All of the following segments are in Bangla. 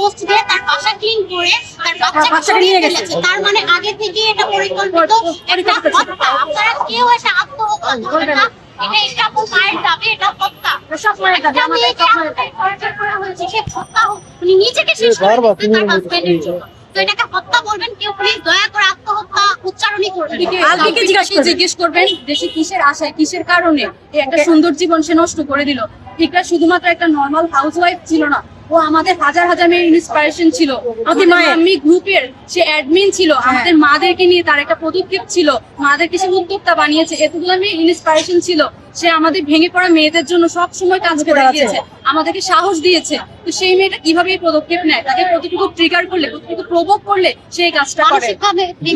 পোস্ট দিয়ে তার বাসা ক্লিন করে তার বাচ্চাকে সরিয়ে ফেলেছে। তার মানে আগে থেকে এটা পরিকল্পিত একটা হত্যা। আপনারা কেউ এসে আত্মহত্যা করবেন না, এটা ইসলামপুর মায়ের দাবি, এটা হত্যা। সব মায়ের দাবি, আমাদের সব মায়ের দাবি। টর্চার করা হয়েছে, সে হত্যা উনি নিজেকে শেষ করে দিয়েছে তার হাজবেন্ডের জন্য। তো এটাকে হত্যা বলবেন, কেউ প্লিজ দয়া করে আত্মহত্যা উচ্চারণই করবেন। আলবিকে জিজ্ঞেস করবেন দেশে কিসের আশায়, কিসের কারণে এই একটা সুন্দর জীবন সে নষ্ট করে দিল। ইকরা শুধুমাত্র একটা নর্মাল হাউসওয়াইফ ছিল না, ও আমাদের হাজার হাজার মেয়ের ইন্সপিরেশন ছিল। আমাদের মাম্মি গ্রুপের সে অ্যাডমিন ছিল, আমাদের মাদেরকে নিয়ে তার একটা পদক্ষেপ ছিল, মাদেরকে সে উদ্যোক্তা বানিয়েছে, এতগুলো মেয়ে ইন্সপিরেশন ছিল। সে আমাদের ভেঙে পড়া মেয়েদের জন্য সব সময় কাজ করে গিয়েছে, আমাদেরকে সাহস দিয়েছে। তো সেই মেয়েটা কিভাবে এই পদক্ষেপ নেয়, তাকে কতটুকু ট্রিগার করলে, কতটুকু প্রভোগ করলে সেই কাজটা করে।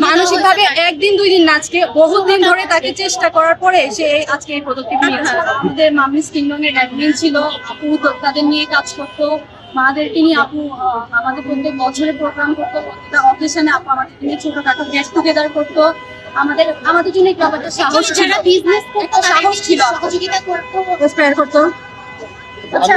মানসিকভাবে একদিন দুই দিন, আজকে বহুত দিন ধরে তাকে চেষ্টা করার পরে সে আজকে এই পদক্ষেপ নিয়েছে। আমাদের মাম্মিস কিংডমের অ্যাডমিন ছিল, আপু উদ্যোক্তাদের নিয়ে কাজ করতো, মাদেরকে নিয়ে আপু আমাদের প্রত্যেক বছরে প্রোগ্রাম করতো, প্রত্যেকটা অকেশনে আপু আমাদেরকে নিয়ে ছোটখাটো গেট টুগেদার করতো। আমাদের জন্য একটু একটা সাহস ছিল, বিজনেস করতে সাহস ছিল, সহযোগিতা করতো, ইন্সপায়ার করতো। আচ্ছা,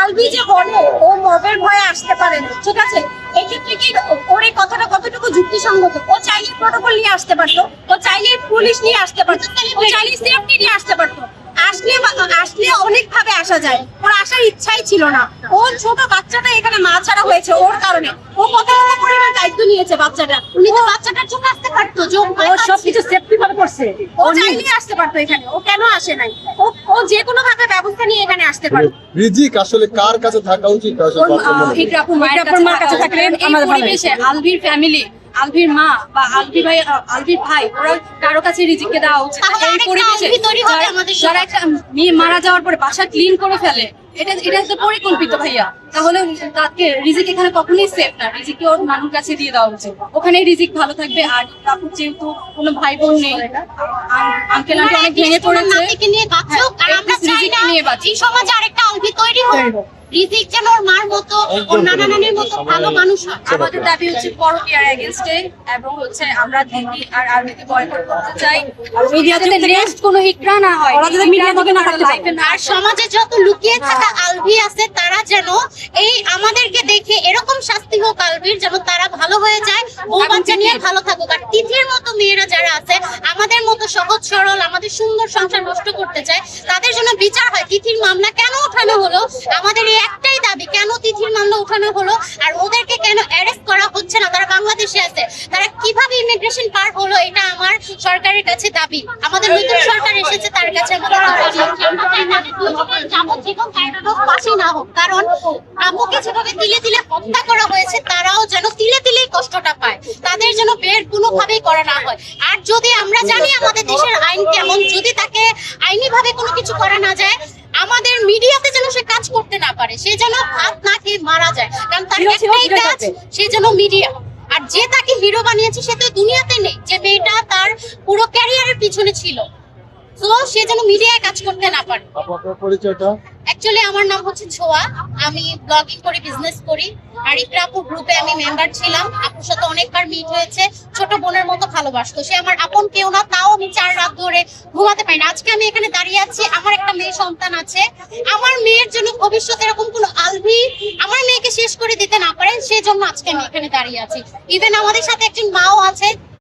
আলবি যে বলে ও মবের ভয়ে আসতে পারে না, ঠিক আছে, এক্ষেত্রে কি ওর এই কথাটা কতটুকু যুক্তিসঙ্গত? ও চাইলে প্রটোকল নিয়ে আসতে পারতো, ও চাইলে পুলিশ নিয়ে আসতে পারতো, ও চাইলে সেফটি নিয়ে আসতে পারতো। আসলে অনেক ভাবে আসা যায়, ওর আসার ইচ্ছাই ছিল না। ওর ছোট বাচ্চাটা এখানে মা ছাড়া হয়েছে ওর কারণে, ও কত পরিমাণ দায়িত্ব নিয়েছে বাচ্চাটা। উনি তো বাচ্চাটার চোখে আসতে পারতো, ও সবকিছু সেফটি ভাবে করছে, ও চাইলে আসতে পারতো এখানে, ও কেন আসে নাই? ও যে কোনো ভাবে ব্যবস্থা নিয়ে এখানে আসতে পারতো। রিজিক আসলে কার কাছে থাকা উচিত? ইকরাপুর মায়ের কাছে থাকলেন আমাদের পরিবেশে আলভির ফ্যামিলি, আলভির মা বা আলভির ভাই, ওরা কারো কাছে রিজিককে দেওয়া উচিত। এই পরিবেশে যারা একটা মেয়ে মারা যাওয়ার পরে বাসা ক্লিন করে ফেলে, এটা তো পরিকল্পিত ভাইয়া। তাহলে তাকে রিজিক এখানে কখনোই সেফ না, রিজিককে ওর মানুষ কাছে দিয়ে দেওয়া উচিত, ওখানে রিজিক ভালো থাকবে। আর আপুর যেহেতু কোনো ভাই বোন নেই, আঙ্কেল আন্টি অনেক ভেঙে পড়েছে, নিয়ে বাঁচুক। আর আমরা চাই না এই সমাজে আরেকটা আলভি তৈরি হোক, রিজিক যেন ওর মার মতো, ওর নানা নানির মতো ভালো মানুষ হয়। আমাদের দাবি হচ্ছে পরকীয়ার এগেইনস্টে, এবং হচ্ছে আমরা দিদি আর আলভিকে বয়কট করতে চাই। মিডিয়াতে নেক্সট কোনো ইকরা না হয়, ওরা যদি মিডিয়া থেকে না থাকতে পারে। আর সমাজে যত লুকিয়ে থাকা আলভি আছে তারা যেন এই আমাদেরকে দেখে এরকম শাস্তি হোক আলভির, যেন তারা ভালো হয়ে যায়, বউ বাচ্চা নিয়ে ভালো থাকুক। আর তিথির মতো মেয়েরা যারা আছে আমাদের মতো সহজ সরল, আমাদের সুন্দর সংসার নষ্ট করতে চায়, তাদের জন্য বিচার হয়। তিথির মামলা কেন ওঠানো হলো, আমাদের এই একটাই দাবি, কেন তিথির মামলা ওঠানো হলো আর ওদেরকে কেন অ্যারেস্ট করা হচ্ছে না? তারা বাংলাদেশে আছে, তারা কিভাবে ইমিগ্রেশন পার হলো, এটা আমার সরকারের কাছে দাবি। আমাদের নতুন সরকার এসেছে, তার কাছে আমাদের যাবজ্জীবন কারাদণ্ড ফাঁসি না হোক, কারণ আপুকে যেভাবে তিলে তিলে হত্যা করা হয়েছে তারাও যেন তিলে তিলেই কষ্টটা পায়, তাদের যেন বের কোনোভাবেই করা না হয়। আর যদি আমরা জানি আমাদের দেশের আইন কেমন, যদি তাকে আইনি ভাবে কোনো কিছু করা না যায়, আমাদের মিডিয়াতে যেন সে কাজ করতে না পারে, সে যেন হাত না খেয়ে মারা যায়, কারণ তার একটাই কাজ, সে যেন মিডিয়া। আর যে তাকে হিরো বানিয়েছে সে তো দুনিয়াতে নেই, যে মেয়েটা তার পুরো ক্যারিয়ারের পিছনে ছিল, তো সে যেন মিডিয়ায় কাজ করতে না পারে। আপনার পরিচয়টা? অ্যাকচুয়ালি আমার নাম হচ্ছে ছোয়া, আমি ব্লগিং করি, বিজনেস করি। আর ইকরাপুর গ্রুপে আমি মেম্বার ছিলাম, আপুর সাথে অনেকবার মিট হয়েছে, ছোট বোনের মতো ভালোবাসতো। সে আমার আপন কেউ না, তাও আমি 4 রাত ধরে ঘুমাতে পারি না। আজকে আমি এখানে দাঁড়িয়ে আছি, আমার একটা মেয়ে সন্তান আছে, আমার মেয়ের জন্য ভবিষ্যতে এরকম কোনো আলভি আমার মেয়েকে শেষ করে দিতে না পারে, সেজন্য আজকে আমি এখানে দাঁড়িয়ে আছি। ইভেন আমাদের সাথে একজন মাও আছে,